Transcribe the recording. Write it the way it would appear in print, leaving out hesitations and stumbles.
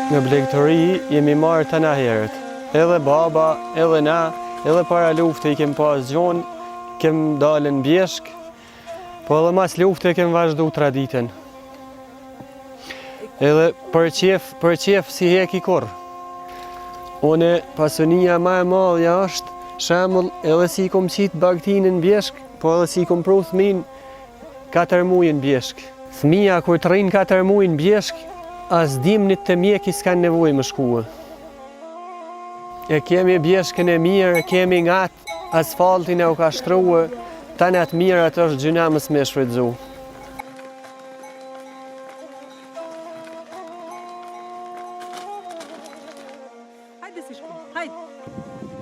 Në blegëtori jemi marrë të na herët. Edhe baba, edhe na, edhe para lufte i kem pas gjonë, kem dalën bjeshk, po edhe mas lufte kem vazhdu traditën. Edhe për qef si heki kur. Une pasunia ma e madhja është shembull edhe si kom qitë bagtinën bjeshk, po edhe si kom pru thmin 4 mujën bjeshk. Fëmija kur të rrinë 4 mujën bjeshk, as dimnit të mjeki s'kan nevoj më shkua. E kemi bjeshkën e mirë, kemi ngatë, asfaltin e u ka shtruë, tani atë mirë atë është gjyna mës me shfrytzu. Hajde si shku, hajde.